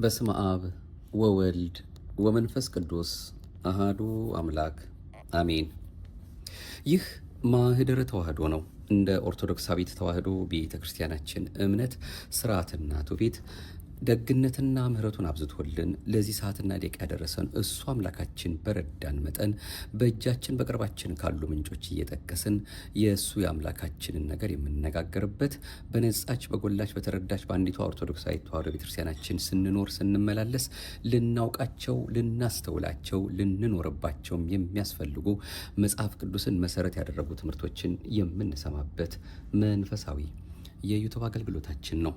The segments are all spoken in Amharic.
በስመ አብ ወወልድ ወመንፈስ ቅዱስ አሃዱ አምላክ አሜን። ይህ ማህደረ ተዋህዶ ነው። እንደ ኦርቶዶክሳዊት ተዋህዶ ቤተ ክርስቲያናችን እምነት ስርዓትና ትውፊት ደግነትና ምሕረቱን አብዝቶልን ለዚህ ሰዓትና ደቂቃ ያደረሰን እሱ አምላካችን በረዳን መጠን በእጃችን በቅርባችን ካሉ ምንጮች እየጠቀስን የእሱ የአምላካችንን ነገር የምንነጋገርበት በነጻች በጎላች በተረዳች በአንዲቷ ኦርቶዶክሳዊት ተዋህዶ ቤተክርስቲያናችን ስንኖር ስንመላለስ ልናውቃቸው ልናስተውላቸው ልንኖርባቸውም የሚያስፈልጉ መጽሐፍ ቅዱስን መሰረት ያደረጉ ትምህርቶችን የምንሰማበት መንፈሳዊ የዩቱብ አገልግሎታችን ነው።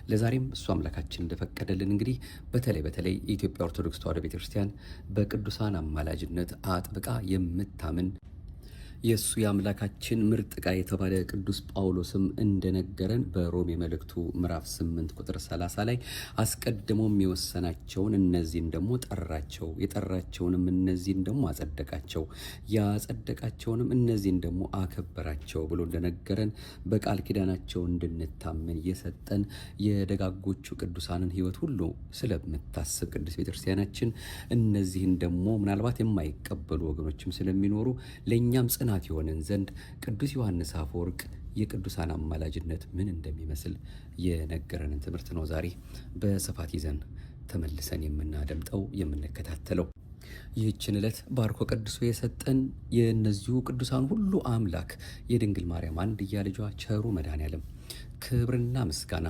ለዛሬም እሱ አምላካችን እንደፈቀደልን እንግዲህ በተለይ የኢትዮጵያ ኦርቶዶክስ ተዋህዶ ቤተክርስቲያን በቅዱሳን አማላጅነት አጥብቃ የምታምን የእሱ የአምላካችን ምርጥ ዕቃ የተባለ ቅዱስ ጳውሎስም እንደነገረን በሮሜ መልእክቱ ምዕራፍ 8 ቁጥር 30 ላይ አስቀድሞም የወሰናቸውን እነዚህን ደግሞ ጠራቸው፣ የጠራቸውንም እነዚህን ደግሞ አጸደቃቸው፣ ያጸደቃቸውንም እነዚህን ደግሞ አከበራቸው ብሎ እንደነገረን በቃል ኪዳናቸው እንድንታመን የሰጠን የደጋጎቹ ቅዱሳንን ሕይወት ሁሉ ስለምታስብ ቅዱስ ቤተክርስቲያናችን እነዚህን ደግሞ ምናልባት የማይቀበሉ ወገኖችም ስለሚኖሩ ለእኛም ጽናት የሆነን ዘንድ ቅዱስ ዮሐንስ አፈወርቅ የቅዱሳን አማላጅነት ምን እንደሚመስል የነገረንን ትምህርት ነው ዛሬ በስፋት ይዘን ተመልሰን የምናደምጠው የምንከታተለው። ይህችን ዕለት ባርኮ ቀድሶ የሰጠን የእነዚሁ ቅዱሳን ሁሉ አምላክ የድንግል ማርያም አንድያ ልጇ ቸሩ መድኃኔዓለም ክብርና ምስጋና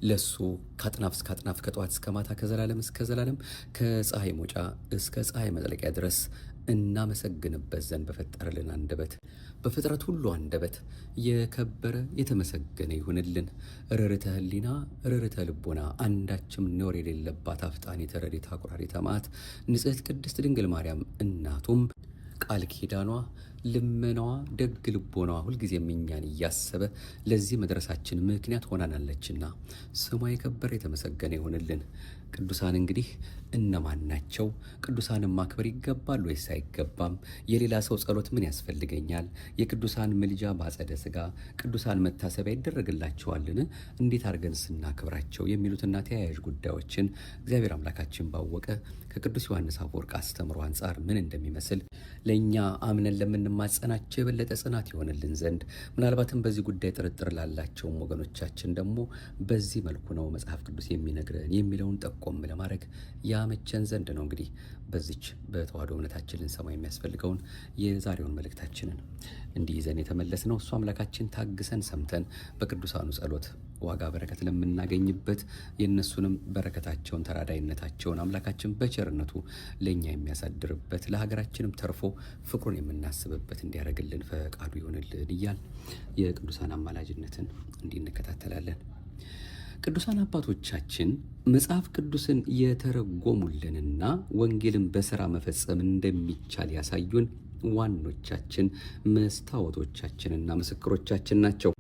ለሱ ከአጥናፍ እስከ አጥናፍ ከጠዋት እስከ ማታ ከዘላለም እስከ ዘላለም ከፀሐይ መውጫ እስከ ፀሐይ መጥለቂያ ድረስ እናመሰግንበት ዘንድ በፈጠረልን አንደበት በፍጥረት ሁሉ አንደበት የከበረ የተመሰገነ ይሁንልን። ርርተ ህሊና ርርተ ልቦና አንዳችም ነውር የሌለባት አፍጣኒተ ረድኤተ አቁራሪተ መዓት ንጽሕት ቅድስት ድንግል ማርያም እናቱም ቃል ኪዳኗ ልመናዋ ደግ ልቦናዋ ሁልጊዜም እኛን እያሰበ ለዚህ መድረሳችን ምክንያት ሆናናለችና ስሟ የከበረ የተመሰገነ ይሁንልን። ቅዱሳን እንግዲህ እነማን ናቸው? ቅዱሳንን ማክበር ይገባል ወይስ አይገባም? የሌላ ሰው ጸሎት ምን ያስፈልገኛል? የቅዱሳን ምልጃ ባጸደ ሥጋ ቅዱሳን መታሰቢያ ይደረግላቸዋልን? እንዴት አድርገን ስናክብራቸው? የሚሉትና ተያያዥ ጉዳዮችን እግዚአብሔር አምላካችን ባወቀ ከቅዱስ ዮሐንስ አፈወርቅ አስተምሮ አንጻር ምን እንደሚመስል ለእኛ አምነን ለምንማጸናቸው የበለጠ ጽናት ይሆንልን ዘንድ ምናልባትም በዚህ ጉዳይ ጥርጥር ላላቸውም ወገኖቻችን ደግሞ በዚህ መልኩ ነው መጽሐፍ ቅዱስ የሚነግረን የሚለውን ጠቆም ለማድረግ ያመቸን ዘንድ ነው። እንግዲህ በዚች በተዋህዶ እምነታችን ልንሰማ የሚያስፈልገውን የዛሬውን መልእክታችንን እንዲህ ይዘን የተመለስ ነው። እሱ አምላካችን ታግሰን ሰምተን በቅዱሳኑ ጸሎት ዋጋ በረከት ለምናገኝበት የእነሱንም በረከታቸውን ተራዳይነታቸውን አምላካችን በቸርነቱ ለእኛ የሚያሳድርበት ለሀገራችንም ተርፎ ፍቅሩን የምናስብበት እንዲያደርግልን ፈቃዱ ይሆንልን እያል የቅዱሳን አማላጅነትን እንዲህ እንከታተላለን። ቅዱሳን አባቶቻችን መጽሐፍ ቅዱስን የተረጎሙልንና ወንጌልን በሥራ መፈጸም እንደሚቻል ያሳዩን ዋኖቻችን መስታወቶቻችንና ምስክሮቻችን ናቸው።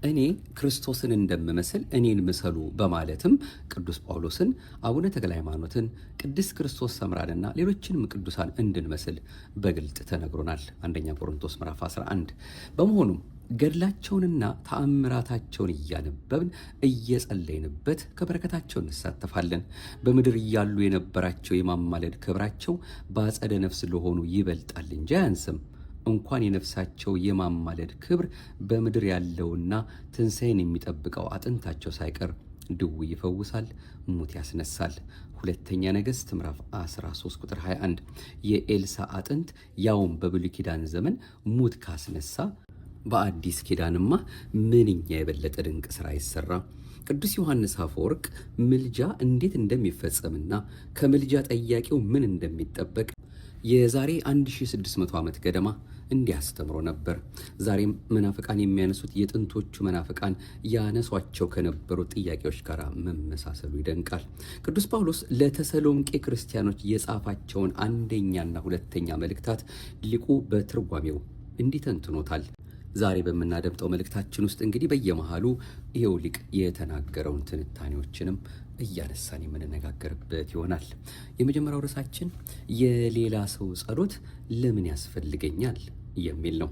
እኔ ክርስቶስን እንደምመስል እኔን ምሰሉ በማለትም ቅዱስ ጳውሎስን፣ አቡነ ተክለ ሃይማኖትን፣ ቅድስት ክርስቶስ ሰምራንና ሌሎችንም ቅዱሳን እንድንመስል በግልጥ ተነግሮናል። አንደኛ ቆሮንቶስ ምዕራፍ 11። በመሆኑም ገድላቸውንና ተአምራታቸውን እያነበብን እየጸለይንበት ከበረከታቸው እንሳተፋለን። በምድር እያሉ የነበራቸው የማማለድ ክብራቸው በአጸደ ነፍስ ለሆኑ ይበልጣል እንጂ አያንስም። እንኳን የነፍሳቸው የማማለድ ክብር በምድር ያለውና ትንሣኤን የሚጠብቀው አጥንታቸው ሳይቀር ድውይ ይፈውሳል፣ ሙት ያስነሳል። ሁለተኛ ነገሥት ምዕራፍ 13 ቁጥር 21። የኤልሳ አጥንት ያውም በብሉይ ኪዳን ዘመን ሙት ካስነሳ በአዲስ ኪዳንማ ምንኛ የበለጠ ድንቅ ሥራ ይሠራ። ቅዱስ ዮሐንስ አፈወርቅ ምልጃ እንዴት እንደሚፈጸምና ከምልጃ ጠያቂው ምን እንደሚጠበቅ የዛሬ 1600 ዓመት ገደማ እንዲያስተምሮ ነበር። ዛሬም መናፍቃን የሚያነሱት የጥንቶቹ መናፍቃን ያነሷቸው ከነበሩ ጥያቄዎች ጋር መመሳሰሉ ይደንቃል። ቅዱስ ጳውሎስ ለተሰሎንቄ ክርስቲያኖች የጻፋቸውን አንደኛና ሁለተኛ መልእክታት ሊቁ በትርጓሜው እንዲህ ተንትኖታል። ዛሬ በምናደምጠው መልእክታችን ውስጥ እንግዲህ በየመሃሉ ይሄው ሊቅ የተናገረውን ትንታኔዎችንም እያነሳን የምንነጋገርበት ይሆናል። የመጀመሪያው ርዕሳችን የሌላ ሰው ጸሎት ለምን ያስፈልገኛል የሚል ነው።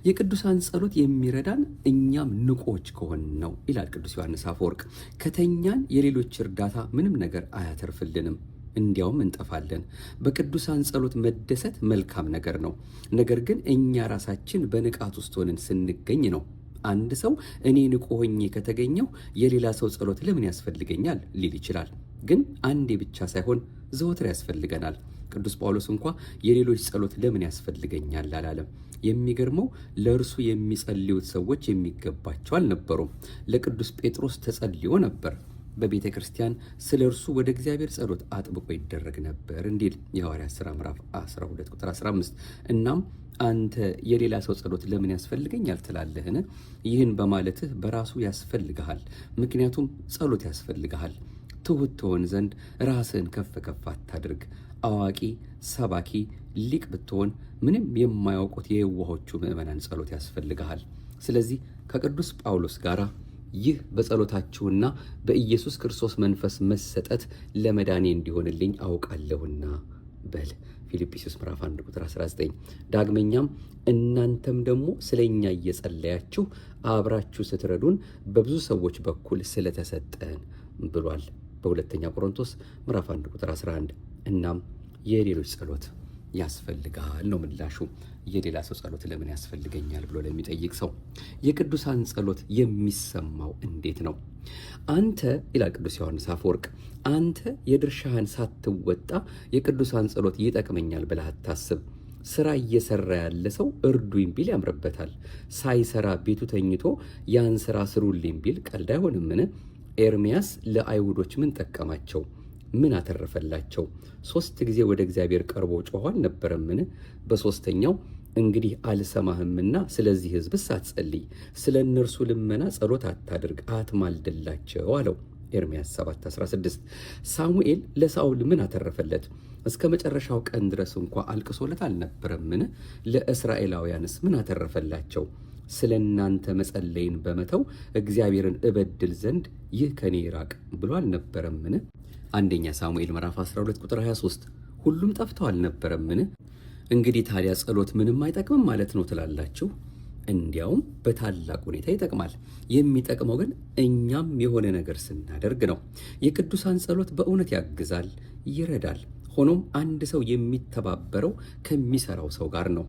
የቅዱሳን ጸሎት የሚረዳን እኛም ንቆች ከሆን ነው ይላል ቅዱስ ዮሐንስ አፈወርቅ። ከተኛን የሌሎች እርዳታ ምንም ነገር አያተርፍልንም፣ እንዲያውም እንጠፋለን። በቅዱሳን ጸሎት መደሰት መልካም ነገር ነው። ነገር ግን እኛ ራሳችን በንቃት ውስጥ ሆነን ስንገኝ ነው። አንድ ሰው እኔ ንቁ ሆኜ ከተገኘው የሌላ ሰው ጸሎት ለምን ያስፈልገኛል ሊል ይችላል። ግን አንዴ ብቻ ሳይሆን ዘወትር ያስፈልገናል። ቅዱስ ጳውሎስ እንኳ የሌሎች ጸሎት ለምን ያስፈልገኛል አላለም። የሚገርመው ለእርሱ የሚጸልዩት ሰዎች የሚገባቸው አልነበሩም። ለቅዱስ ጴጥሮስ ተጸልዮ ነበር። በቤተ ክርስቲያን ስለ እርሱ ወደ እግዚአብሔር ጸሎት አጥብቆ ይደረግ ነበር እንዲል የሐዋርያት ሥራ ምዕራፍ 12 ቁጥር 15። እናም አንተ የሌላ ሰው ጸሎት ለምን ያስፈልገኛል ትላለህን? ይህን በማለትህ በራሱ ያስፈልግሃል። ምክንያቱም ጸሎት ያስፈልግሃል። ትሑት ትሆን ዘንድ ራስህን ከፍ ከፍ አታድርግ። አዋቂ፣ ሰባኪ፣ ሊቅ ብትሆን ምንም የማያውቁት የየዋሆቹ ምዕመናን ጸሎት ያስፈልግሃል። ስለዚህ ከቅዱስ ጳውሎስ ጋር ይህ በጸሎታችሁና በኢየሱስ ክርስቶስ መንፈስ መሰጠት ለመዳኔ እንዲሆንልኝ አውቃለሁና በል። ፊልጵስዩስ ምዕራፍ 1 ቁጥር 19። ዳግመኛም እናንተም ደግሞ ስለ እኛ እየጸለያችሁ አብራችሁ ስትረዱን በብዙ ሰዎች በኩል ስለተሰጠን ብሏል በሁለተኛ ቆሮንቶስ ምዕራፍ 1 ቁጥር 11። እናም የሌሎች ጸሎት ያስፈልጋል ነው ምላሹ። የሌላ ሰው ጸሎት ለምን ያስፈልገኛል ብሎ ለሚጠይቅ ሰው የቅዱሳን ጸሎት የሚሰማው እንዴት ነው? አንተ ይላል ቅዱስ ዮሐንስ አፈወርቅ፣ አንተ የድርሻህን ሳትወጣ የቅዱሳን ጸሎት ይጠቅመኛል ብለህ አታስብ። ስራ እየሰራ ያለ ሰው እርዱኝ ቢል ያምርበታል። ሳይሰራ ቤቱ ተኝቶ ያን ስራ ስሩልኝ ቢል ቀልድ አይሆንምን? ኤርምያስ ለአይሁዶች ምን ጠቀማቸው? ምን አተረፈላቸው? 3 ጊዜ ወደ እግዚአብሔር ቀርቦ ጮኸ አልነበረምን? በሦስተኛው እንግዲህ አልሰማህምና ስለዚህ ሕዝብስ አትጸልይ፣ ስለ እነርሱ ልመና ጸሎት አታድርግ፣ አትማልድላቸው አለው። ኤርምያስ 7:16። ሳሙኤል ለሳኦል ምን አተረፈለት? እስከ መጨረሻው ቀን ድረስ እንኳ አልቅሶለት አልነበረምን? ለእስራኤላውያንስ ምን አተረፈላቸው? ስለ እናንተ መጸለይን በመተው እግዚአብሔርን እበድል ዘንድ ይህ ከኔ ይራቅ ብሎ አልነበረምን? አንደኛ ሳሙኤል ምዕራፍ 12 ቁጥር 23። ሁሉም ጠፍተው አልነበረምን? እንግዲህ ታዲያ ጸሎት ምንም አይጠቅምም ማለት ነው ትላላችሁ? እንዲያውም በታላቅ ሁኔታ ይጠቅማል። የሚጠቅመው ግን እኛም የሆነ ነገር ስናደርግ ነው። የቅዱሳን ጸሎት በእውነት ያግዛል፣ ይረዳል። ሆኖም አንድ ሰው የሚተባበረው ከሚሰራው ሰው ጋር ነው።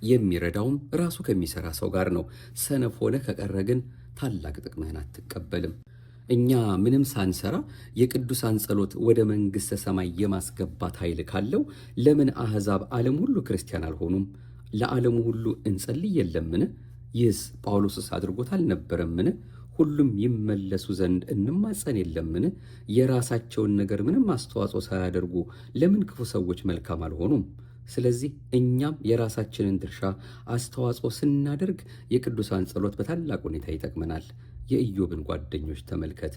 የሚረዳውም ራሱ ከሚሰራ ሰው ጋር ነው። ሰነፍ ሆነ ከቀረ ግን ታላቅ ጥቅምህን አትቀበልም። እኛ ምንም ሳንሰራ የቅዱሳን ጸሎት ወደ መንግሥተ ሰማይ የማስገባት ኃይል ካለው ለምን አሕዛብ ዓለም ሁሉ ክርስቲያን አልሆኑም? ለዓለሙ ሁሉ እንጸልይ የለምን? ይህስ ጳውሎስስ አድርጎት አልነበረምን? ሁሉም ይመለሱ ዘንድ እንማጸን የለምን? የራሳቸውን ነገር ምንም አስተዋጽኦ ሳያደርጉ ለምን ክፉ ሰዎች መልካም አልሆኑም? ስለዚህ እኛም የራሳችንን ድርሻ አስተዋጽኦ ስናደርግ የቅዱሳን ጸሎት በታላቅ ሁኔታ ይጠቅመናል። የኢዮብን ጓደኞች ተመልከት።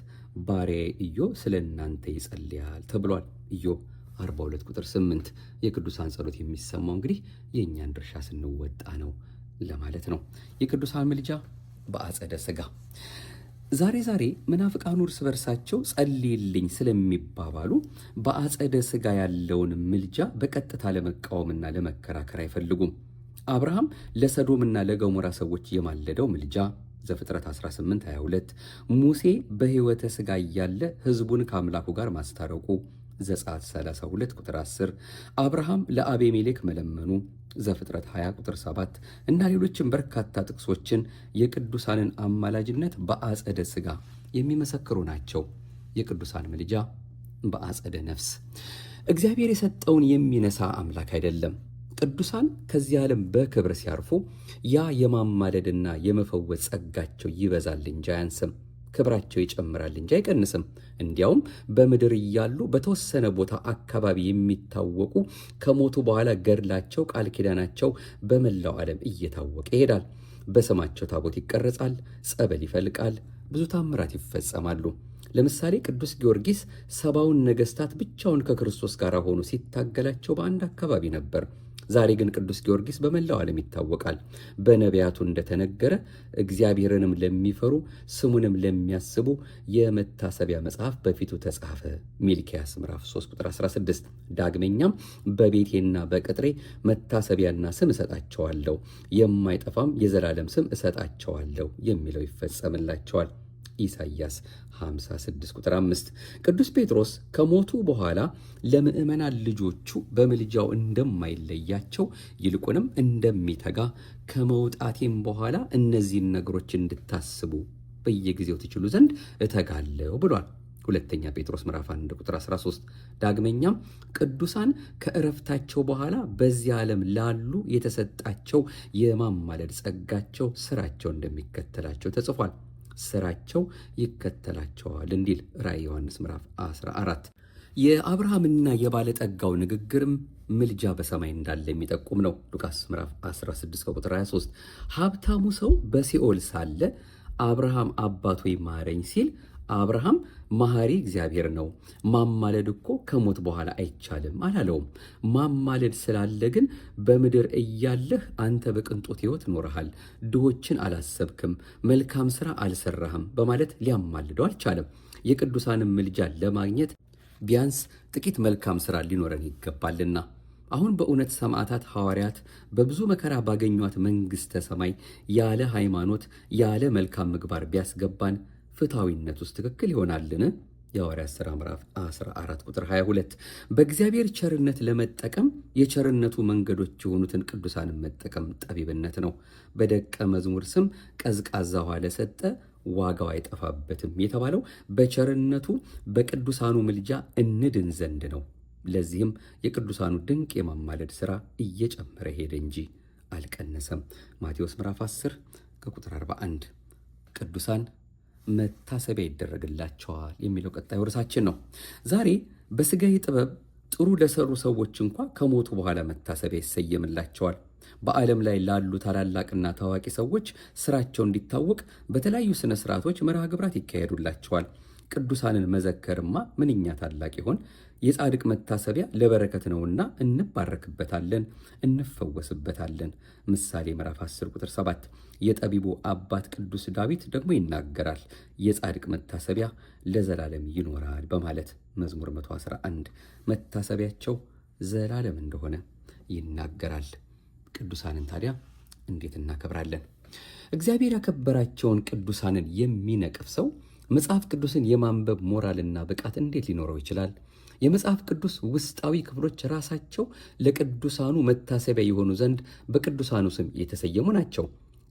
ባሪያዬ ኢዮብ ስለ እናንተ ይጸልያል ተብሏል። ኢዮብ 42 ቁጥር 8። የቅዱሳን ጸሎት የሚሰማው እንግዲህ የእኛን ድርሻ ስንወጣ ነው ለማለት ነው። የቅዱሳን ምልጃ በአጸደ ሥጋ። ዛሬ መናፍቃኑ እርስ በርሳቸው ጸልይልኝ ስለሚባባሉ በአጸደ ሥጋ ያለውን ምልጃ በቀጥታ ለመቃወምና ለመከራከር አይፈልጉም። አብርሃም ለሰዶምና ለገሞራ ሰዎች የማለደው ምልጃ ዘፍጥረት 18:22፣ ሙሴ በሕይወተ ሥጋ እያለ ሕዝቡን ከአምላኩ ጋር ማስታረቁ ዘጸአት 32 ቁጥር 10፣ አብርሃም ለአቤሜሌክ መለመኑ ዘፍጥረት 20 ቁጥር 7 እና ሌሎችም በርካታ ጥቅሶችን የቅዱሳንን አማላጅነት በአጸደ ሥጋ የሚመሰክሩ ናቸው። የቅዱሳን ምልጃ በአጸደ ነፍስ። እግዚአብሔር የሰጠውን የሚነሳ አምላክ አይደለም። ቅዱሳን ከዚህ ዓለም በክብር ሲያርፉ ያ የማማለድና የመፈወስ ጸጋቸው ይበዛል እንጂ አያንስም። ክብራቸው ይጨምራል እንጂ አይቀንስም። እንዲያውም በምድር እያሉ በተወሰነ ቦታ አካባቢ የሚታወቁ ከሞቱ በኋላ ገድላቸው፣ ቃል ኪዳናቸው በመላው ዓለም እየታወቀ ይሄዳል። በስማቸው ታቦት ይቀረጻል፣ ጸበል ይፈልቃል፣ ብዙ ታምራት ይፈጸማሉ። ለምሳሌ ቅዱስ ጊዮርጊስ 70ውን ነገሥታት ብቻውን ከክርስቶስ ጋር ሆኖ ሲታገላቸው በአንድ አካባቢ ነበር። ዛሬ ግን ቅዱስ ጊዮርጊስ በመላው ዓለም ይታወቃል። በነቢያቱ እንደተነገረ እግዚአብሔርንም ለሚፈሩ ስሙንም ለሚያስቡ የመታሰቢያ መጽሐፍ በፊቱ ተጻፈ። ሚልክያስ ምዕራፍ 3 ቁጥር 16። ዳግመኛም በቤቴና በቅጥሬ መታሰቢያና ስም እሰጣቸዋለሁ፣ የማይጠፋም የዘላለም ስም እሰጣቸዋለሁ የሚለው ይፈጸምላቸዋል። ኢሳይያስ 56 ቁጥር 5። ቅዱስ ጴጥሮስ ከሞቱ በኋላ ለምዕመናን ልጆቹ በምልጃው እንደማይለያቸው ይልቁንም እንደሚተጋ ከመውጣቴም በኋላ እነዚህን ነገሮች እንድታስቡ በየጊዜው ትችሉ ዘንድ እተጋለሁ ብሏል። ሁለተኛ ጴጥሮስ ምዕራፍ 1 ቁጥር 13። ዳግመኛም ቅዱሳን ከእረፍታቸው በኋላ በዚህ ዓለም ላሉ የተሰጣቸው የማማለድ ጸጋቸው ስራቸው እንደሚከተላቸው ተጽፏል። ስራቸው ይከተላቸዋል እንዲል ራእየ ዮሐንስ ምዕራፍ 14። የአብርሃምና የባለጠጋው ንግግርም ምልጃ በሰማይ እንዳለ የሚጠቁም ነው። ሉቃስ ምዕራፍ 16 ቁጥር 23። ሀብታሙ ሰው በሲኦል ሳለ አብርሃም አባት ሆይ ማረኝ ሲል አብርሃም መሐሪ እግዚአብሔር ነው፣ ማማለድ እኮ ከሞት በኋላ አይቻልም አላለውም። ማማለድ ስላለ ግን በምድር እያለህ አንተ በቅንጦት ሕይወት ኖረሃል፣ ድሆችን አላሰብክም፣ መልካም ሥራ አልሰራህም በማለት ሊያማልደው አልቻለም። የቅዱሳንም ምልጃ ለማግኘት ቢያንስ ጥቂት መልካም ሥራ ሊኖረን ይገባልና። አሁን በእውነት ሰማዕታት ሐዋርያት በብዙ መከራ ባገኟት መንግሥተ ሰማይ ያለ ሃይማኖት ያለ መልካም ምግባር ቢያስገባን ፍትሐዊነት ውስጥ ትክክል ይሆናልን? የሐዋርያት ሥራ ምዕራፍ 14 ቁጥር 22። በእግዚአብሔር ቸርነት ለመጠቀም የቸርነቱ መንገዶች የሆኑትን ቅዱሳንን መጠቀም ጠቢብነት ነው። በደቀ መዝሙር ስም ቀዝቃዛ ውሃ ለሰጠ ዋጋው አይጠፋበትም የተባለው በቸርነቱ በቅዱሳኑ ምልጃ እንድን ዘንድ ነው። ለዚህም የቅዱሳኑ ድንቅ የማማለድ ሥራ እየጨመረ ሄደ እንጂ አልቀነሰም። ማቴዎስ ምዕራፍ 10 ከቁጥር 41። ቅዱሳን መታሰቢያ ይደረግላቸዋል የሚለው ቀጣዩ ርዕሳችን ነው። ዛሬ በሥጋዊ ጥበብ ጥሩ ለሰሩ ሰዎች እንኳ ከሞቱ በኋላ መታሰቢያ ይሰየምላቸዋል። በዓለም ላይ ላሉ ታላላቅና ታዋቂ ሰዎች ስራቸው እንዲታወቅ በተለያዩ ስነ ስርዓቶች መርሃ ግብራት ይካሄዱላቸዋል። ቅዱሳንን መዘከርማ ምንኛ ታላቅ ይሆን! የጻድቅ መታሰቢያ ለበረከት ነውና እንባረክበታለን፣ እንፈወስበታለን። ምሳሌ ምዕራፍ 10 ቁጥር 7። የጠቢቡ አባት ቅዱስ ዳዊት ደግሞ ይናገራል፣ የጻድቅ መታሰቢያ ለዘላለም ይኖራል በማለት መዝሙር 111 መታሰቢያቸው ዘላለም እንደሆነ ይናገራል። ቅዱሳንን ታዲያ እንዴት እናከብራለን? እግዚአብሔር ያከበራቸውን ቅዱሳንን የሚነቅፍ ሰው መጽሐፍ ቅዱስን የማንበብ ሞራልና ብቃት እንዴት ሊኖረው ይችላል? የመጽሐፍ ቅዱስ ውስጣዊ ክፍሎች ራሳቸው ለቅዱሳኑ መታሰቢያ የሆኑ ዘንድ በቅዱሳኑ ስም የተሰየሙ ናቸው።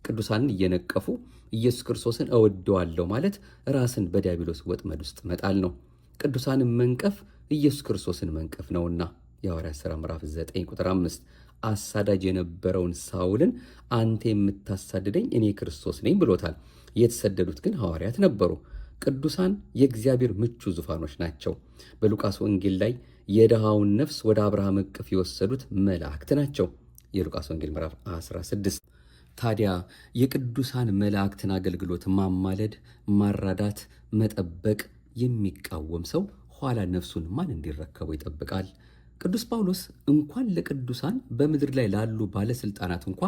ቅዱሳንን እየነቀፉ ኢየሱስ ክርስቶስን እወደዋለሁ ማለት ራስን በዲያብሎስ ወጥመድ ውስጥ መጣል ነው። ቅዱሳንን መንቀፍ ኢየሱስ ክርስቶስን መንቀፍ ነውና የሐዋርያት ሥራ ምዕራፍ 9 ቁጥር 5 አሳዳጅ የነበረውን ሳውልን አንተ የምታሳድደኝ እኔ ክርስቶስ ነኝ ብሎታል። የተሰደዱት ግን ሐዋርያት ነበሩ። ቅዱሳን የእግዚአብሔር ምቹ ዙፋኖች ናቸው። በሉቃስ ወንጌል ላይ የድሃውን ነፍስ ወደ አብርሃም እቅፍ የወሰዱት መላእክት ናቸው። የሉቃስ ወንጌል ምዕራፍ 16። ታዲያ የቅዱሳን መላእክትን አገልግሎት ማማለድ፣ ማራዳት፣ መጠበቅ የሚቃወም ሰው ኋላ ነፍሱን ማን እንዲረከበው ይጠብቃል? ቅዱስ ጳውሎስ እንኳን ለቅዱሳን በምድር ላይ ላሉ ባለስልጣናት እንኳ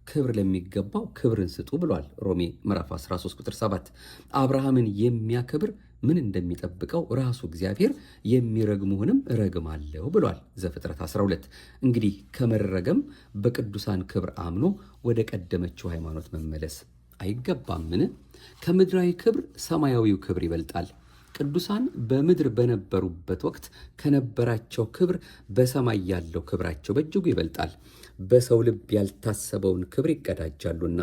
ክብር ለሚገባው ክብርን ስጡ ብሏል። ሮሜ ምዕራፍ 13 ቁጥር 7። አብርሃምን የሚያከብር ምን እንደሚጠብቀው ራሱ እግዚአብሔር የሚረግሙህንም እረግማለሁ ብሏል። ዘፍጥረት 12። እንግዲህ ከመረገም በቅዱሳን ክብር አምኖ ወደ ቀደመችው ሃይማኖት መመለስ አይገባምን? ከምድራዊ ክብር ሰማያዊው ክብር ይበልጣል። ቅዱሳን በምድር በነበሩበት ወቅት ከነበራቸው ክብር በሰማይ ያለው ክብራቸው በእጅጉ ይበልጣል። በሰው ልብ ያልታሰበውን ክብር ይቀዳጃሉና።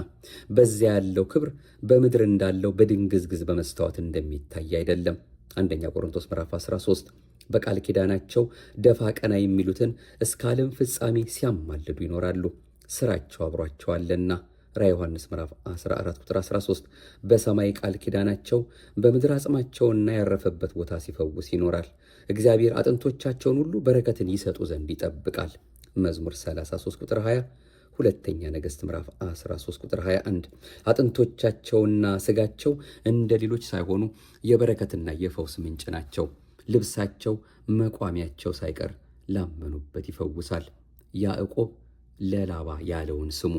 በዚያ ያለው ክብር በምድር እንዳለው በድንግዝግዝ በመስታወት እንደሚታይ አይደለም። አንደኛ ቆሮንቶስ ምዕራፍ 13። በቃል ኪዳናቸው ደፋ ቀና የሚሉትን እስከ ዓለም ፍጻሜ ሲያማልዱ ይኖራሉ፣ ስራቸው አብሯቸዋልና። ራዕየ ዮሐንስ ምዕራፍ 14 ቁጥር 13። በሰማይ ቃል ኪዳናቸው በምድር አጽማቸውና ያረፈበት ቦታ ሲፈውስ ይኖራል። እግዚአብሔር አጥንቶቻቸውን ሁሉ በረከትን ይሰጡ ዘንድ ይጠብቃል። መዝሙር 33 ቁጥር 20። ሁለተኛ ነገሥት ምዕራፍ 13 ቁጥር 21። አጥንቶቻቸውና ስጋቸው እንደ ሌሎች ሳይሆኑ የበረከትና የፈውስ ምንጭ ናቸው። ልብሳቸው መቋሚያቸው ሳይቀር ላመኑበት ይፈውሳል። ያዕቆብ ለላባ ያለውን ስሙ።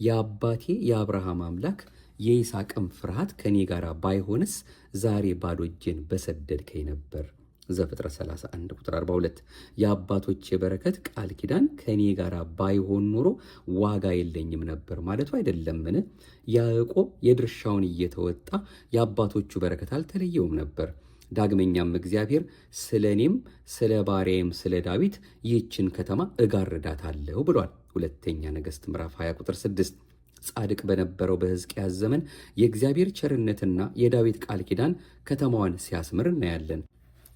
የአባቴ የአብርሃም አምላክ የይስሐቅም ፍርሃት ከኔ ጋር ባይሆንስ ዛሬ ባዶ እጄን በሰደድከኝ ነበር። ዘፍጥረት 31 ቁጥር 42። የአባቶች የበረከት ቃል ኪዳን ከኔ ጋር ባይሆን ኖሮ ዋጋ የለኝም ነበር ማለቱ አይደለምን? ያዕቆብ የድርሻውን እየተወጣ የአባቶቹ በረከት አልተለየውም ነበር። ዳግመኛም እግዚአብሔር ስለ እኔም ስለ ባሪያዬም ስለ ዳዊት ይህችን ከተማ እጋርዳታለሁ ብሏል። ሁለተኛ ነገሥት ምዕራፍ 20 ቁጥር 6። ጻድቅ በነበረው በሕዝቅያስ ዘመን የእግዚአብሔር ቸርነትና የዳዊት ቃል ኪዳን ከተማዋን ሲያስምር እናያለን።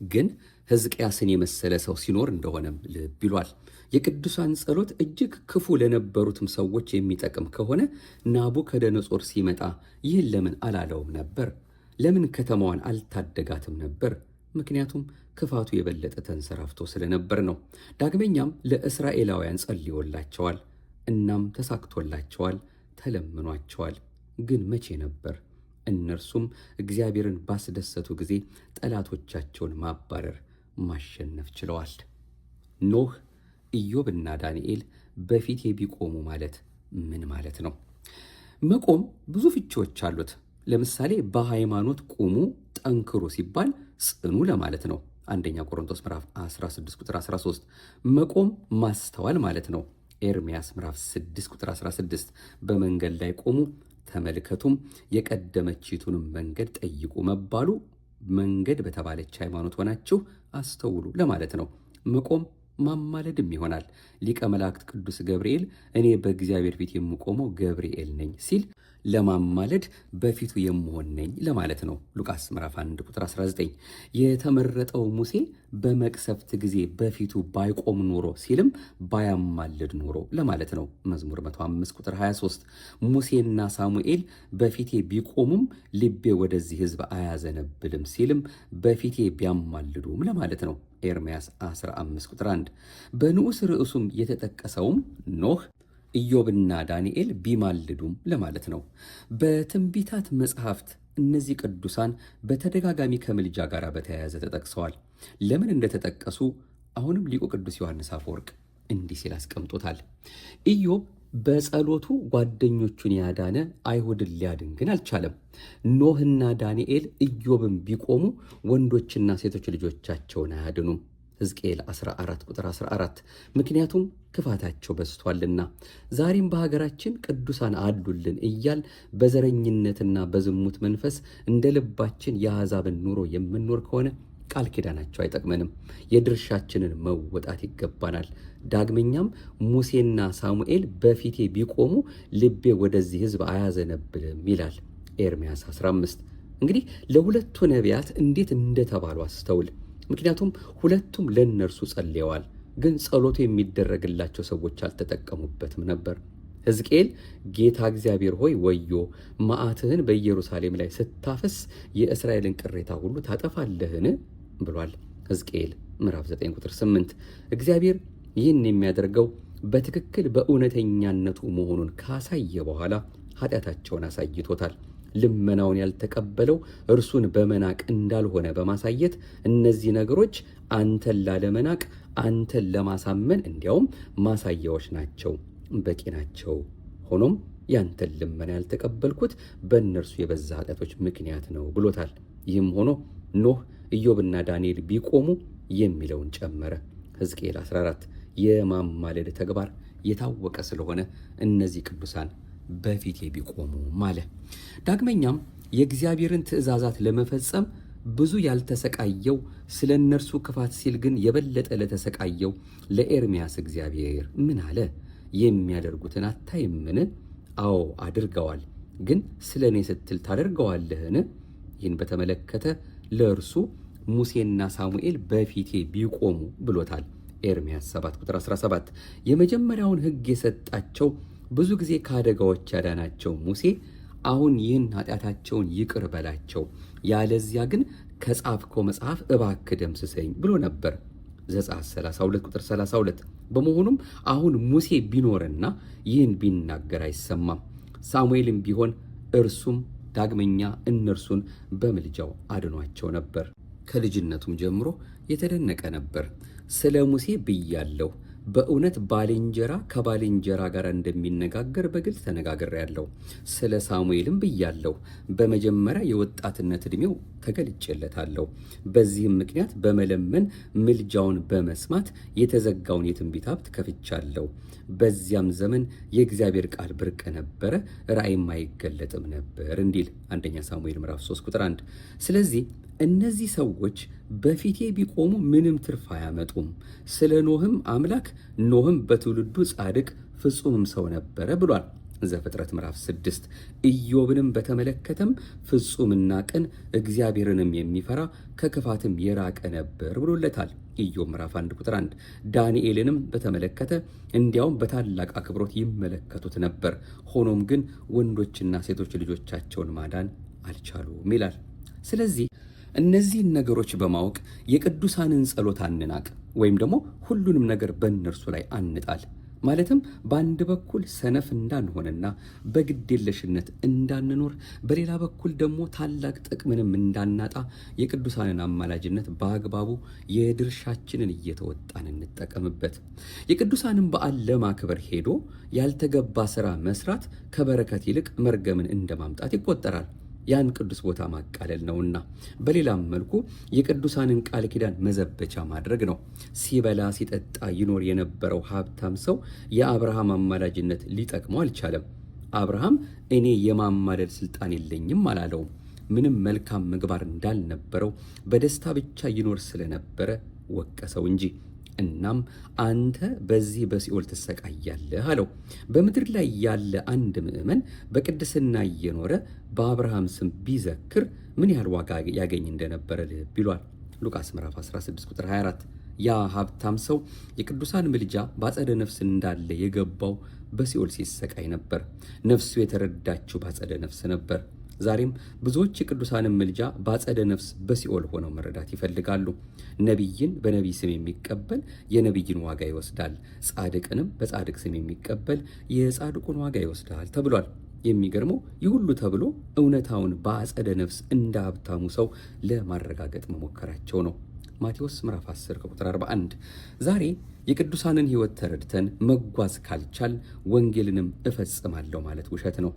ግን ሕዝቅያስን የመሰለ ሰው ሲኖር እንደሆነም ልብ ይሏል። የቅዱሳን ጸሎት እጅግ ክፉ ለነበሩትም ሰዎች የሚጠቅም ከሆነ ናቡከደነጾር ሲመጣ ይህን ለምን አላለውም ነበር? ለምን ከተማዋን አልታደጋትም ነበር? ምክንያቱም ክፋቱ የበለጠ ተንሰራፍቶ ስለነበር ነው። ዳግመኛም ለእስራኤላውያን ጸልዮላቸዋል። እናም ተሳክቶላቸዋል፣ ተለምኗቸዋል። ግን መቼ ነበር? እነርሱም እግዚአብሔርን ባስደሰቱ ጊዜ ጠላቶቻቸውን ማባረር፣ ማሸነፍ ችለዋል። ኖህ፣ ኢዮብና ዳንኤል በፊቴ ቢቆሙ ማለት ምን ማለት ነው? መቆም ብዙ ፍቺዎች አሉት። ለምሳሌ በሃይማኖት ቁሙ፣ ጠንክሩ ሲባል ጽኑ ለማለት ነው። አንደኛ ቆሮንቶስ ምዕራፍ 16 ቁጥር 13። መቆም ማስተዋል ማለት ነው። ኤርምያስ ምዕራፍ 6 ቁጥር 16። በመንገድ ላይ ቆሙ ተመልከቱም የቀደመችቱንም መንገድ ጠይቁ መባሉ መንገድ በተባለች ሃይማኖት ሆናችሁ አስተውሉ ለማለት ነው። መቆም ማማለድም ይሆናል። ሊቀ መላእክት ቅዱስ ገብርኤል እኔ በእግዚአብሔር ፊት የምቆመው ገብርኤል ነኝ ሲል ለማማለድ በፊቱ የምሆን ነኝ ለማለት ነው። ሉቃስ ምዕራፍ 1 ቁጥር 19። የተመረጠው ሙሴ በመቅሰፍት ጊዜ በፊቱ ባይቆም ኖሮ ሲልም ባያማልድ ኖሮ ለማለት ነው። መዝሙር 105 ቁጥር 23። ሙሴና ሳሙኤል በፊቴ ቢቆሙም ልቤ ወደዚህ ሕዝብ አያዘነብልም ሲልም በፊቴ ቢያማልዱም ለማለት ነው። ኤርምያስ 15 ቁጥር 1። በንዑስ ርዕሱም የተጠቀሰውም ኖህ፣ ኢዮብና ዳንኤል ቢማልዱም ለማለት ነው። በትንቢታት መጽሐፍት እነዚህ ቅዱሳን በተደጋጋሚ ከምልጃ ጋር በተያያዘ ተጠቅሰዋል። ለምን እንደተጠቀሱ አሁንም ሊቁ ቅዱስ ዮሐንስ አፈወርቅ እንዲህ ሲል አስቀምጦታል። ኢዮብ በጸሎቱ ጓደኞቹን ያዳነ አይሁድን ሊያድን ግን አልቻለም። ኖህና ዳንኤል ኢዮብን ቢቆሙ ወንዶችና ሴቶች ልጆቻቸውን አያድኑም። ሕዝቅኤል 14 ቁጥር 14። ምክንያቱም ክፋታቸው በዝቷልና። ዛሬም በሀገራችን ቅዱሳን አሉልን እያል በዘረኝነትና በዝሙት መንፈስ እንደ ልባችን የአሕዛብን ኑሮ የምንኖር ከሆነ ቃል ኪዳናቸው አይጠቅመንም። የድርሻችንን መወጣት ይገባናል። ዳግመኛም ሙሴና ሳሙኤል በፊቴ ቢቆሙ ልቤ ወደዚህ ሕዝብ አያዘነብልም ይላል ኤርምያስ 15። እንግዲህ ለሁለቱ ነቢያት እንዴት እንደተባሉ አስተውል። ምክንያቱም ሁለቱም ለእነርሱ ጸልየዋል፣ ግን ጸሎቱ የሚደረግላቸው ሰዎች አልተጠቀሙበትም ነበር። ሕዝቅኤል ጌታ እግዚአብሔር ሆይ ወዮ፣ መዓትህን በኢየሩሳሌም ላይ ስታፈስ የእስራኤልን ቅሬታ ሁሉ ታጠፋለህን ብሏል። ሕዝቅኤል ምዕራፍ 9 ቁጥር 8። እግዚአብሔር ይህን የሚያደርገው በትክክል በእውነተኛነቱ መሆኑን ካሳየ በኋላ ኃጢአታቸውን አሳይቶታል። ልመናውን ያልተቀበለው እርሱን በመናቅ እንዳልሆነ በማሳየት እነዚህ ነገሮች አንተን ላለመናቅ፣ አንተን ለማሳመን እንዲያውም ማሳያዎች ናቸው፣ በቂ ናቸው። ሆኖም ያንተን ልመና ያልተቀበልኩት በእነርሱ የበዛ ኃጢአቶች ምክንያት ነው ብሎታል። ይህም ሆኖ ኖህ፣ ኢዮብና ዳንኤል ቢቆሙ የሚለውን ጨመረ። ሕዝቅኤል 14። የማማለድ ተግባር የታወቀ ስለሆነ እነዚህ ቅዱሳን በፊቴ ቢቆሙ ማለ። ዳግመኛም የእግዚአብሔርን ትእዛዛት ለመፈጸም ብዙ ያልተሰቃየው ስለ እነርሱ ክፋት ሲል ግን የበለጠ ለተሰቃየው ለኤርምያስ እግዚአብሔር ምን አለ? የሚያደርጉትን አታይምን? አዎ አድርገዋል፣ ግን ስለ እኔ ስትል ታደርገዋለህን? ይህን በተመለከተ ለእርሱ ሙሴና ሳሙኤል በፊቴ ቢቆሙ ብሎታል። ኤርምያስ 7 ቁጥር 17። የመጀመሪያውን ሕግ የሰጣቸው ብዙ ጊዜ ከአደጋዎች ያዳናቸው ሙሴ አሁን ይህን ኃጢአታቸውን ይቅር በላቸው፣ ያለዚያ ግን ከጻፍከው መጽሐፍ እባክህ ደምስሰኝ ብሎ ነበር። ዘጸአት 32 ቁጥር 32። በመሆኑም አሁን ሙሴ ቢኖርና ይህን ቢናገር አይሰማም። ሳሙኤልም ቢሆን እርሱም ዳግመኛ እነርሱን በምልጃው አድኗቸው ነበር። ከልጅነቱም ጀምሮ የተደነቀ ነበር። ስለ ሙሴ ብያለሁ፣ በእውነት ባልንጀራ ከባልንጀራ ጋር እንደሚነጋገር በግልጽ ተነጋግሬያለሁ። ስለ ሳሙኤልም ብያለሁ። በመጀመሪያ የወጣትነት ዕድሜው ተገልጬለታለሁ። በዚህም ምክንያት በመለመን ምልጃውን በመስማት የተዘጋውን የትንቢት ሀብት ከፍቻለሁ። በዚያም ዘመን የእግዚአብሔር ቃል ብርቅ ነበረ፣ ራእይም አይገለጥም ነበር እንዲል አንደኛ ሳሙኤል ምዕራፍ 3 ቁጥር 1። ስለዚህ እነዚህ ሰዎች በፊቴ ቢቆሙ ምንም ትርፍ አያመጡም። ስለ ኖህም አምላክ ኖህም በትውልዱ ጻድቅ ፍጹምም ሰው ነበረ ብሏል ዘፍጥረት ምዕራፍ 6። ኢዮብንም በተመለከተም ፍጹምና ቅን እግዚአብሔርንም የሚፈራ ከክፋትም የራቀ ነበር ብሎለታል ኢዮብ ምዕራፍ 1 ቁጥር 1። ዳንኤልንም በተመለከተ እንዲያውም በታላቅ አክብሮት ይመለከቱት ነበር፣ ሆኖም ግን ወንዶችና ሴቶች ልጆቻቸውን ማዳን አልቻሉም ይላል። ስለዚህ እነዚህን ነገሮች በማወቅ የቅዱሳንን ጸሎት አንናቅ፣ ወይም ደግሞ ሁሉንም ነገር በእነርሱ ላይ አንጣል። ማለትም በአንድ በኩል ሰነፍ እንዳንሆንና በግዴለሽነት እንዳንኖር፣ በሌላ በኩል ደግሞ ታላቅ ጥቅምንም እንዳናጣ የቅዱሳንን አማላጅነት በአግባቡ የድርሻችንን እየተወጣን እንጠቀምበት። የቅዱሳንን በዓል ለማክበር ሄዶ ያልተገባ ሥራ መስራት ከበረከት ይልቅ መርገምን እንደማምጣት ይቆጠራል። ያን ቅዱስ ቦታ ማቃለል ነውና፣ በሌላም መልኩ የቅዱሳንን ቃል ኪዳን መዘበቻ ማድረግ ነው። ሲበላ ሲጠጣ ይኖር የነበረው ሀብታም ሰው የአብርሃም አማላጅነት ሊጠቅመው አልቻለም። አብርሃም እኔ የማማለድ ስልጣን የለኝም አላለውም። ምንም መልካም ምግባር እንዳልነበረው በደስታ ብቻ ይኖር ስለነበረ ወቀሰው እንጂ። እናም አንተ በዚህ በሲኦል ትሰቃያለህ አለው። በምድር ላይ ያለ አንድ ምዕመን በቅድስና እየኖረ በአብርሃም ስም ቢዘክር ምን ያህል ዋጋ ያገኝ እንደነበረ ልብ ይሏል። ሉቃስ ምዕራፍ 16 ቁጥር 24። ያ ሀብታም ሰው የቅዱሳን ምልጃ በአጸደ ነፍስ እንዳለ የገባው በሲኦል ሲሰቃይ ነበር። ነፍሱ የተረዳችው በአጸደ ነፍስ ነበር። ዛሬም ብዙዎች የቅዱሳንን ምልጃ በአጸደ ነፍስ በሲኦል ሆነው መረዳት ይፈልጋሉ። ነቢይን በነቢይ ስም የሚቀበል የነቢይን ዋጋ ይወስዳል፣ ጻድቅንም በጻድቅ ስም የሚቀበል የጻድቁን ዋጋ ይወስዳል ተብሏል። የሚገርመው ይህ ሁሉ ተብሎ እውነታውን በአጸደ ነፍስ እንደ ሀብታሙ ሰው ለማረጋገጥ መሞከራቸው ነው። ማቴዎስ ምዕራፍ 10 ቁጥር 41። ዛሬ የቅዱሳንን ሕይወት ተረድተን መጓዝ ካልቻል ወንጌልንም እፈጽማለሁ ማለት ውሸት ነው።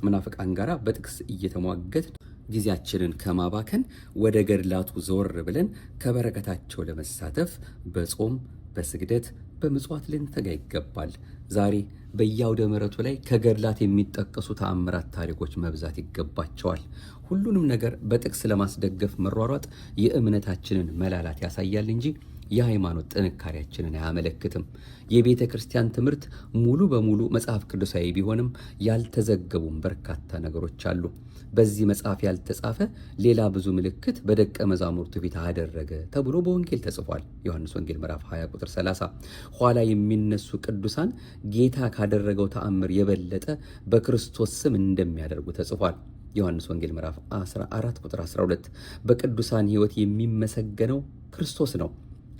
መናፍቃን ጋር በጥቅስ እየተሟገትን ጊዜያችንን ከማባከን ወደ ገድላቱ ዞር ብለን ከበረከታቸው ለመሳተፍ በጾም በስግደት በምጽዋት ልንተጋ ይገባል። ዛሬ በየአውደ ምሕረቱ ላይ ከገድላት የሚጠቀሱ ተአምራት ታሪኮች መብዛት ይገባቸዋል። ሁሉንም ነገር በጥቅስ ለማስደገፍ መሯሯጥ የእምነታችንን መላላት ያሳያል እንጂ የሃይማኖት ጥንካሬያችንን አያመለክትም። የቤተ ክርስቲያን ትምህርት ሙሉ በሙሉ መጽሐፍ ቅዱሳዊ ቢሆንም ያልተዘገቡም በርካታ ነገሮች አሉ። በዚህ መጽሐፍ ያልተጻፈ ሌላ ብዙ ምልክት በደቀ መዛሙርቱ ፊት አደረገ ተብሎ በወንጌል ተጽፏል። ዮሐንስ ወንጌል ምዕራፍ 20 ቁጥር 30። ኋላ የሚነሱ ቅዱሳን ጌታ ካደረገው ተአምር የበለጠ በክርስቶስ ስም እንደሚያደርጉ ተጽፏል። ዮሐንስ ወንጌል ምዕራፍ 14 ቁጥር 12። በቅዱሳን ሕይወት የሚመሰገነው ክርስቶስ ነው።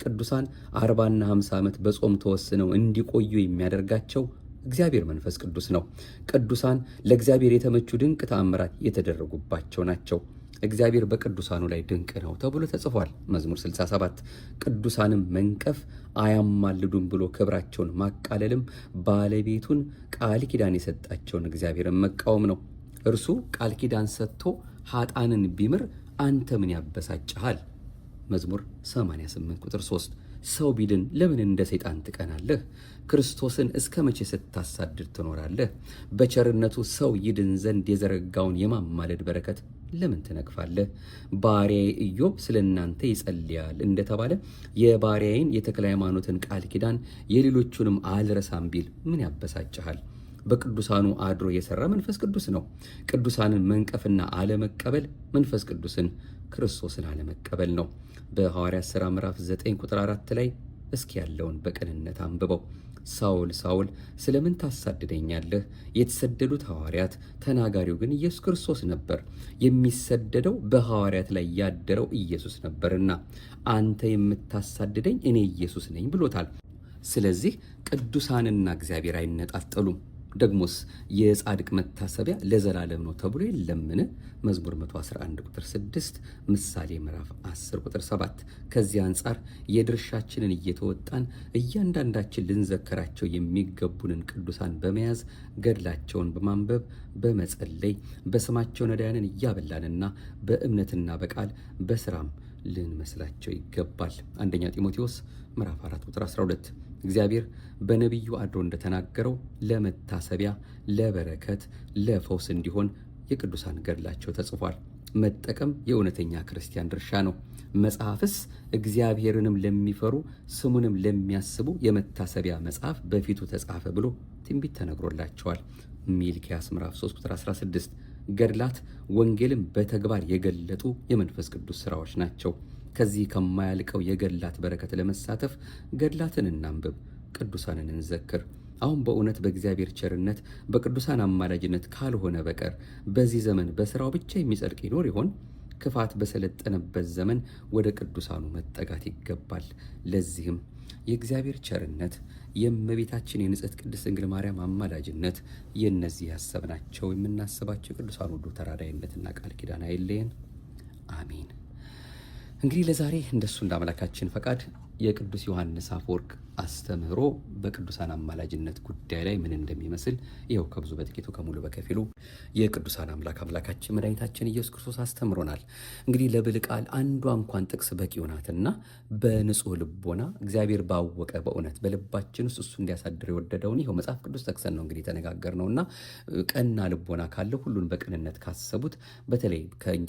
ቅዱሳን 40ና 50 ዓመት በጾም ተወስነው እንዲቆዩ የሚያደርጋቸው እግዚአብሔር መንፈስ ቅዱስ ነው። ቅዱሳን ለእግዚአብሔር የተመቹ ድንቅ ተአምራት የተደረጉባቸው ናቸው። እግዚአብሔር በቅዱሳኑ ላይ ድንቅ ነው ተብሎ ተጽፏል። መዝሙር 67። ቅዱሳንም መንቀፍ አያማልዱም ብሎ ክብራቸውን ማቃለልም ባለቤቱን ቃል ኪዳን የሰጣቸውን እግዚአብሔርን መቃወም ነው። እርሱ ቃል ኪዳን ሰጥቶ ኃጣንን ቢምር አንተ ምን ያበሳጭሃል? መዝሙር 88 ቁጥር 3። ሰው ቢድን ለምን እንደ ሰይጣን ትቀናለህ? ክርስቶስን እስከ መቼ ስታሳድድ ትኖራለህ? በቸርነቱ ሰው ይድን ዘንድ የዘረጋውን የማማለድ በረከት ለምን ትነቅፋለህ? ባሪያዬ ኢዮብ ስለ እናንተ ይጸልያል እንደተባለ የባሪያዬን የተክለ ሃይማኖትን ቃል ኪዳን የሌሎቹንም አልረሳም ቢል ምን ያበሳጭሃል? በቅዱሳኑ አድሮ የሰራ መንፈስ ቅዱስ ነው። ቅዱሳንን መንቀፍና አለመቀበል መንፈስ ቅዱስን ክርስቶስን አለመቀበል ነው። በሐዋርያት ሥራ ምዕራፍ 9 ቁጥር 4 ላይ እስኪ ያለውን በቅንነት አንብበው። ሳውል ሳውል ስለምን ታሳድደኛለህ? የተሰደዱት ሐዋርያት፣ ተናጋሪው ግን ኢየሱስ ክርስቶስ ነበር። የሚሰደደው በሐዋርያት ላይ ያደረው ኢየሱስ ነበርና አንተ የምታሳድደኝ እኔ ኢየሱስ ነኝ ብሎታል። ስለዚህ ቅዱሳንና እግዚአብሔር አይነጣጠሉም። ደግሞስ የጻድቅ መታሰቢያ ለዘላለም ነው ተብሎ የለምን? መዝሙር 111 ቁጥር 6፣ ምሳሌ ምዕራፍ 10 ቁጥር 7። ከዚህ አንጻር የድርሻችንን እየተወጣን እያንዳንዳችን ልንዘከራቸው የሚገቡንን ቅዱሳን በመያዝ ገድላቸውን በማንበብ በመጸለይ በስማቸው ነዳያንን እያበላንና በእምነትና በቃል በስራም ልንመስላቸው ይገባል። አንደኛ ጢሞቴዎስ ምዕራፍ 4 ቁጥር 12 እግዚአብሔር በነቢዩ አድሮ እንደተናገረው ለመታሰቢያ፣ ለበረከት፣ ለፈውስ እንዲሆን የቅዱሳን ገድላቸው ተጽፏል። መጠቀም የእውነተኛ ክርስቲያን ድርሻ ነው። መጽሐፍስ እግዚአብሔርንም ለሚፈሩ ስሙንም ለሚያስቡ የመታሰቢያ መጽሐፍ በፊቱ ተጻፈ ብሎ ትንቢት ተነግሮላቸዋል። ሚልክያስ ምዕራፍ 3 ቁጥር 16 ገድላት ወንጌልን በተግባር የገለጡ የመንፈስ ቅዱስ ሥራዎች ናቸው። ከዚህ ከማያልቀው የገድላት በረከት ለመሳተፍ ገድላትን እናንብብ፣ ቅዱሳንን እንዘክር። አሁን በእውነት በእግዚአብሔር ቸርነት በቅዱሳን አማላጅነት ካልሆነ በቀር በዚህ ዘመን በሥራው ብቻ የሚጸድቅ ይኖር ይሆን? ክፋት በሰለጠነበት ዘመን ወደ ቅዱሳኑ መጠጋት ይገባል። ለዚህም የእግዚአብሔር ቸርነት፣ የእመቤታችን የንጽሕት ቅድስት ድንግል ማርያም አማላጅነት፣ የእነዚህ ያሰብናቸው የምናስባቸው የቅዱሳን ሁሉ ተራዳይነትና ቃል ኪዳን አይለየን። አሜን። እንግዲህ ለዛሬ እንደሱ እንደ አምላካችን ፈቃድ የቅዱስ ዮሐንስ አፈወርቅ አስተምህሮ በቅዱሳን አማላጅነት ጉዳይ ላይ ምን እንደሚመስል ይኸው ከብዙ በጥቂቱ ከሙሉ በከፊሉ የቅዱሳን አምላካችን መድኃኒታችን ኢየሱስ ክርስቶስ አስተምሮናል። እንግዲህ ለብልህ ቃል አንዷ እንኳን ጥቅስ በቂው ናትና በንጹሕ ልቦና እግዚአብሔር ባወቀ በእውነት በልባችን ውስጥ እሱ እንዲያሳድር የወደደውን ይኸው መጽሐፍ ቅዱስ ጠቅሰን ነው እንግዲህ የተነጋገርነውና ቀና ልቦና ካለ ሁሉን በቅንነት ካሰቡት በተለይ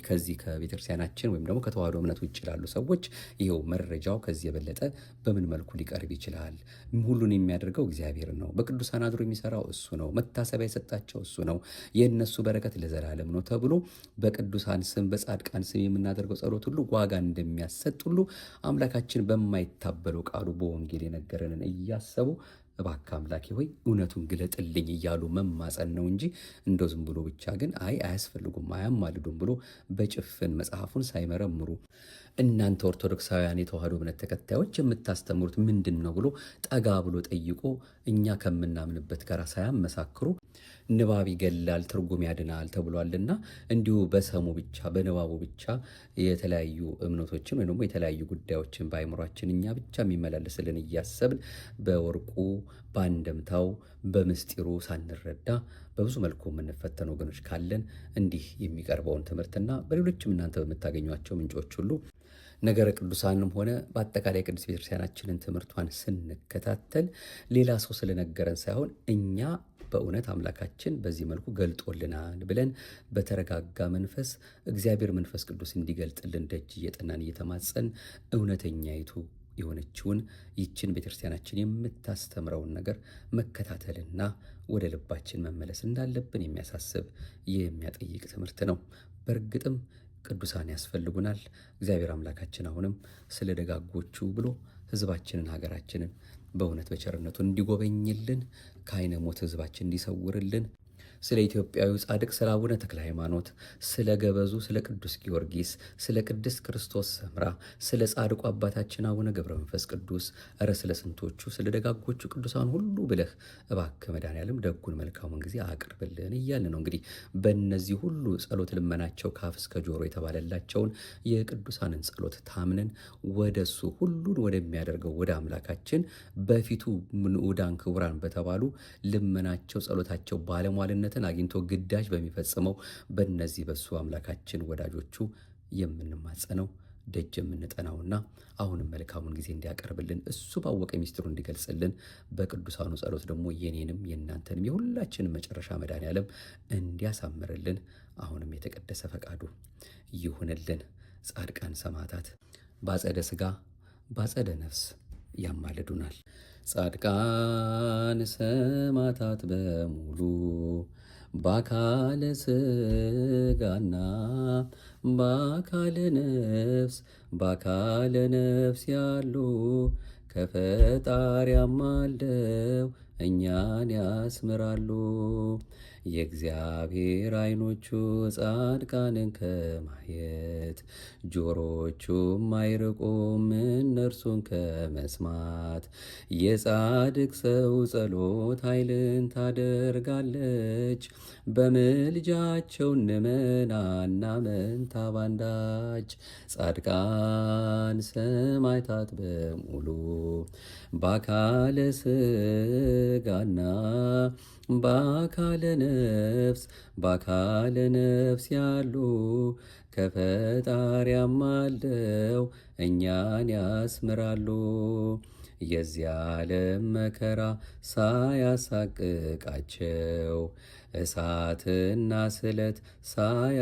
ከዚህ ከቤተክርስቲያናችን ወይም ደግሞ ከተዋህዶ እምነት ውጭ ላሉ ሰዎች ይኸው መረጃው ከዚህ የበለጠ በምን መልኩ ሊቀርብ ይችላል? ሁሉን የሚያደርገው እግዚአብሔር ነው። በቅዱሳን አድሮ የሚሰራው እሱ ነው። መታሰቢያ የሰጣቸው እሱ ነው። የእነሱ በረከት ለዘላለም ነው ተብሎ በቅዱሳን ስም በጻድቃን ስም የምናደርገው ጸሎት ሁሉ ዋጋ እንደሚያሰጥ ሁሉ አምላካችን በማይታበለው ቃሉ በወንጌል የነገረንን እያሰቡ እባክህ አምላኬ ሆይ እውነቱን ግለጥልኝ እያሉ መማፀን ነው እንጂ እንደው ዝም ብሎ ብቻ ግን አያስፈልጉም አያማልዱም ብሎ በጭፍን መጽሐፉን ሳይመረምሩ እናንተ ኦርቶዶክሳውያን የተዋህዶ እምነት ተከታዮች የምታስተምሩት ምንድን ነው ብሎ ጠጋ ብሎ ጠይቆ እኛ ከምናምንበት ጋር ሳያመሳክሩ ንባብ ይገላል ትርጉም ያድናል ተብሏልና እንዲሁ በሰሙ ብቻ በንባቡ ብቻ የተለያዩ እምነቶችን ወይ ደግሞ የተለያዩ ጉዳዮችን በአይምሯችን እኛ ብቻ የሚመላለስልን እያሰብን በወርቁ በአንደምታው በምስጢሩ ሳንረዳ በብዙ መልኩ የምንፈተኑ ወገኖች ካለን እንዲህ የሚቀርበውን ትምህርትና በሌሎችም እናንተ በምታገኟቸው ምንጮች ሁሉ ነገረ ቅዱሳንም ሆነ በአጠቃላይ ቅዱስ ቤተክርስቲያናችንን ትምህርቷን ስንከታተል ሌላ ሰው ስለነገረን ሳይሆን እኛ በእውነት አምላካችን በዚህ መልኩ ገልጦልናል ብለን በተረጋጋ መንፈስ እግዚአብሔር መንፈስ ቅዱስ እንዲገልጥልን ደጅ እየጠናን እየተማጸን እውነተኛይቱ የሆነችውን ይችን ቤተክርስቲያናችን የምታስተምረውን ነገር መከታተልና ወደ ልባችን መመለስ እንዳለብን የሚያሳስብ የሚያጠይቅ ትምህርት ነው። በእርግጥም ቅዱሳን ያስፈልጉናል። እግዚአብሔር አምላካችን አሁንም ስለ ደጋጎቹ ብሎ ሕዝባችንን ሀገራችንን በእውነት በቸርነቱ እንዲጎበኝልን ከዓይነ ሞት ሕዝባችን እንዲሰውርልን ስለ ኢትዮጵያዊ ጻድቅ ስለ አቡነ ተክለ ሃይማኖት፣ ስለ ገበዙ ስለ ቅዱስ ጊዮርጊስ፣ ስለ ቅድስት ክርስቶስ ሰምራ፣ ስለ ጻድቁ አባታችን አቡነ ገብረ መንፈስ ቅዱስ፣ እረ ስለ ስንቶቹ ስለ ደጋጎቹ ቅዱሳን ሁሉ ብለህ እባክህ መድኃኔዓለም ደጉን መልካሙን ጊዜ አቅርብልን እያልን ነው። እንግዲህ በእነዚህ ሁሉ ጸሎት ልመናቸው ከአፍ እስከ ጆሮ የተባለላቸውን የቅዱሳንን ጸሎት ታምነን ወደሱ ሁሉን ወደሚያደርገው ወደ አምላካችን በፊቱ ንዑዳን ክቡራን በተባሉ ልመናቸው ጸሎታቸው ባለሟልነት አግኝቶ ግዳጅ በሚፈጽመው በእነዚህ በሱ አምላካችን ወዳጆቹ የምንማጸነው ደጅ የምንጠናውና አሁንም መልካሙን ጊዜ እንዲያቀርብልን እሱ ባወቀ ሚስጥሩ እንዲገልጽልን በቅዱሳኑ ጸሎት ደግሞ የኔንም የእናንተንም የሁላችንም መጨረሻ መድኃኔዓለም እንዲያሳምርልን አሁንም የተቀደሰ ፈቃዱ ይሁንልን። ጻድቃን ሰማዕታት ባጸደ ሥጋ ባጸደ ነፍስ ያማልዱናል። ጻድቃን ሰማዕታት በሙሉ በአካለ ሥጋና በአካለ ነፍስ ያሉ ከፈጣሪ አማልደው እኛን ያስምራሉ። የእግዚአብሔር ዓይኖቹ ጻድቃንን ከማየት ጆሮቹም አይርቁም እነርሱን ከመስማት። የጻድቅ ሰው ጸሎት ኃይልን ታደርጋለች፣ በምልጃቸው እንመና እናመንታ ባንዳች። ጻድቃን ሰማዕታት በሙሉ በአካለ ሥጋና በአካለ ነፍስ ያሉ ከፈጣሪ አማልደው እኛን ያስምራሉ። የዚህ ዓለም መከራ ሳያሳቅቃቸው እሳትና ስለት ሳያስፈራራቸው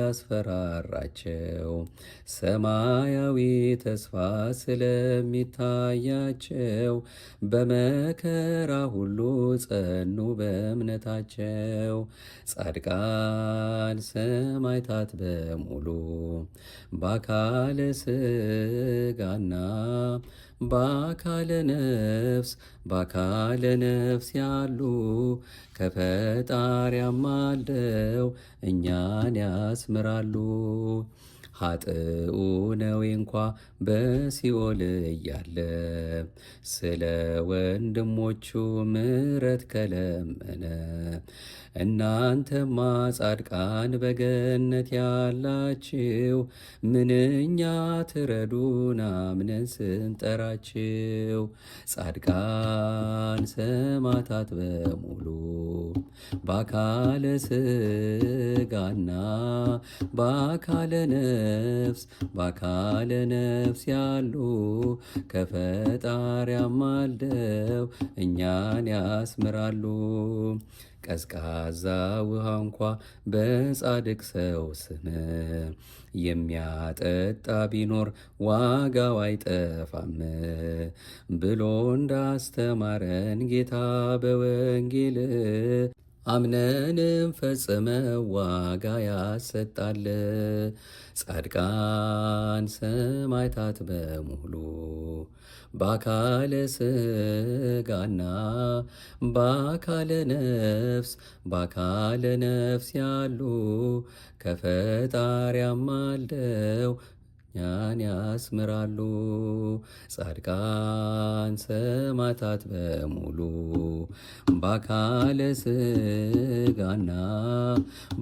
ሰማያዊ ተስፋ ስለሚታያቸው በመከራ ሁሉ ጸኑ በእምነታቸው። ጻድቃን ሰማዕታት በሙሉ በአካለ ሥጋና በአካለ ነፍስ ያሉ ከፈጣሪ አማልደው እኛን ያስምራሉ። ኃጥኡ ነዌ እንኳ በሲኦል እያለ ስለ ወንድሞቹ ምሕረት ከለመነ እናንተማ ጻድቃን በገነት ያላችሁ ምንኛ ትረዱን አምነን ስንጠራችሁ። ጻድቃን ሰማዕታት በሙሉ በአካለ ሥጋና በአካለ ነፍስ ያሉ ከፈጣሪ አማልደው እኛን ያስምራሉ። ቀዝቃዛ ውሃ እንኳ በጻድቅ ሰው ስም የሚያጠጣ ቢኖር ዋጋው አይጠፋም ብሎ እንዳስተማረን ጌታ በወንጌል አምነንም ፈጽመ ዋጋ ያሰጣል። ጻድቃን ሰማዕታት በሙሉ በአካለ ሥጋና በአካለ ነፍስ ያሉ ከፈጣሪ አማልደው እኛን ያስምራሉ። ጻድቃን ሰማዕታት በሙሉ በአካለ ሥጋና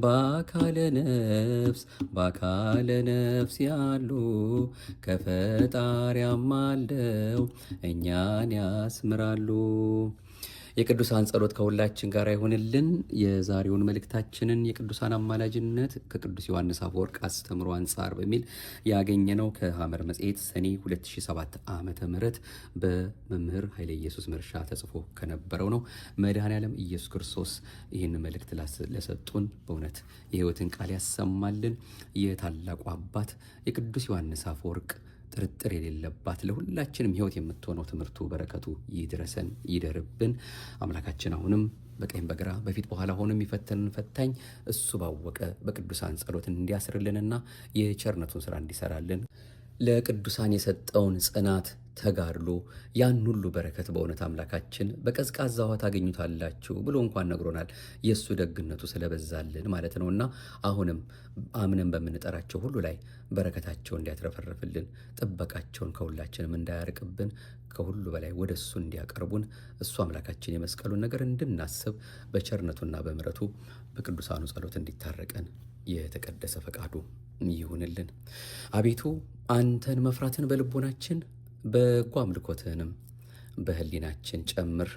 በአካለ ነፍስ ያሉ ከፈጣሪ አማልደው እኛን ያስምራሉ። የቅዱሳን ጸሎት ከሁላችን ጋር ይሆንልን። የዛሬውን መልእክታችንን የቅዱሳን አማላጅነት ከቅዱስ ዮሐንስ አፈወርቅ አስተምሮ አንጻር በሚል ያገኘነው ከሐመር መጽሔት ሰኔ 2007 ዓመተ ምህረት በመምህር ኃይለ ኢየሱስ መርሻ ተጽፎ ከነበረው ነው። መድኃኔዓለም ኢየሱስ ክርስቶስ ይህን መልእክት ለሰጡን በእውነት የሕይወትን ቃል ያሰማልን። የታላቁ አባት የቅዱስ ዮሐንስ አፈወርቅ ጥርጥር የሌለባት ለሁላችንም ሕይወት የምትሆነው ትምህርቱ በረከቱ ይድረሰን ይደርብን። አምላካችን አሁንም በቀኝ በግራ በፊት በኋላ ሆኖ የሚፈተንን ፈታኝ እሱ ባወቀ በቅዱሳን ጸሎት እንዲያስርልንና የቸርነቱን ስራ እንዲሰራልን ለቅዱሳን የሰጠውን ጽናት ተጋድሎ ያን ሁሉ በረከት በእውነት አምላካችን በቀዝቃዛ ውሃ ታገኙታላችሁ ብሎ እንኳን ነግሮናል። የእሱ ደግነቱ ስለበዛልን ማለት ነውና አሁንም አምነን በምንጠራቸው ሁሉ ላይ በረከታቸው እንዲያትረፈረፍልን፣ ጥበቃቸውን ከሁላችንም እንዳያርቅብን፣ ከሁሉ በላይ ወደ እሱ እንዲያቀርቡን እሱ አምላካችን የመስቀሉን ነገር እንድናስብ በቸርነቱና በምሕረቱ በቅዱሳኑ ጸሎት እንዲታረቀን የተቀደሰ ፈቃዱ ይሁንልን። አቤቱ አንተን መፍራትን በልቦናችን በጎ አምልኮትህንም በህሊናችን ጨምር።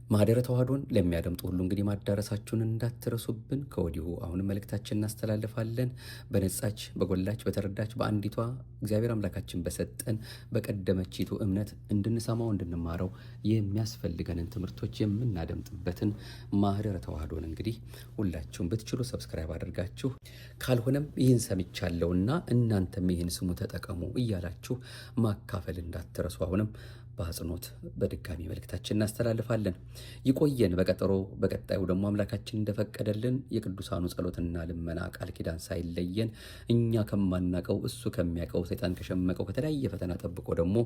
ማኅደረ ተዋሕዶን ለሚያደምጡ ሁሉ እንግዲህ ማዳረሳችሁን እንዳትረሱብን ከወዲሁ አሁንም መልእክታችን እናስተላልፋለን። በነጻች በጎላች በተረዳች በአንዲቷ እግዚአብሔር አምላካችን በሰጠን በቀደመችቱ እምነት እንድንሰማው እንድንማረው የሚያስፈልገንን ትምህርቶች የምናደምጥበትን ማኅደረ ተዋሕዶን እንግዲህ ሁላችሁም ብትችሉ ሰብስክራይብ አድርጋችሁ ካልሆነም ይህን ሰምቻለሁና እናንተም ይህን ስሙ ተጠቀሙ እያላችሁ ማካፈል እንዳትረሱ አሁንም በአጽንኦት በድጋሚ መልእክታችን እናስተላልፋለን። ይቆየን። በቀጣዩ ደግሞ አምላካችን እንደፈቀደልን የቅዱሳኑ ጸሎትና ልመና ቃል ኪዳን ሳይለየን እኛ ከማናቀው እሱ ከሚያውቀው ሰይጣን ከሸመቀው ከተለያየ ፈተና ጠብቆ ደግሞ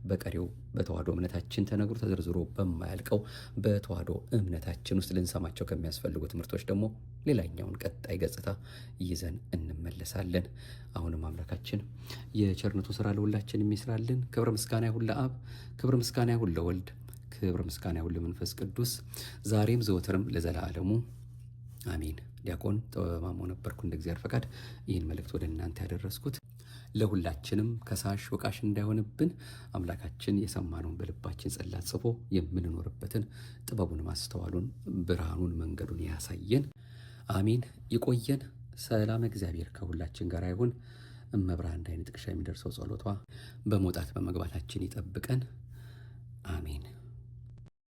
በቀሪው በተዋህዶ እምነታችን ተነግሮ ተዘርዝሮ በማያልቀው በተዋህዶ እምነታችን ውስጥ ልንሰማቸው ከሚያስፈልጉ ትምህርቶች ደግሞ ሌላኛውን ቀጣይ ገጽታ ይዘን እንመለሳለን። አሁንም አምላካችን የቸርነቱ ስራ ለሁላችን የሚስራልን። ክብረ ምስጋና ይሁን ለአብ፣ ክብረ ምስጋና ይሁን ለወልድ፣ ክብረ ምስጋና ይሁን ለመንፈስ ቅዱስ ዛሬም ዘወትርም ለዘላለሙ አሜን። ዲያቆን ጥበበ ማሞ ነበርኩ። እንደ እግዚአብሔር ፈቃድ ይህን መልእክት ወደ እናንተ ያደረስኩት ለሁላችንም ከሳሽ ወቃሽ እንዳይሆንብን አምላካችን የሰማነውን በልባችን ጽላት ጽፎ የምንኖርበትን ጥበቡን፣ ማስተዋሉን፣ ብርሃኑን፣ መንገዱን ያሳየን። አሜን። ይቆየን። ሰላም እግዚአብሔር ከሁላችን ጋር ይሁን። እመብርሃን እንዳይነ ጥቅሻ የሚደርሰው ጸሎቷ በመውጣት በመግባታችን ይጠብቀን። አሜን።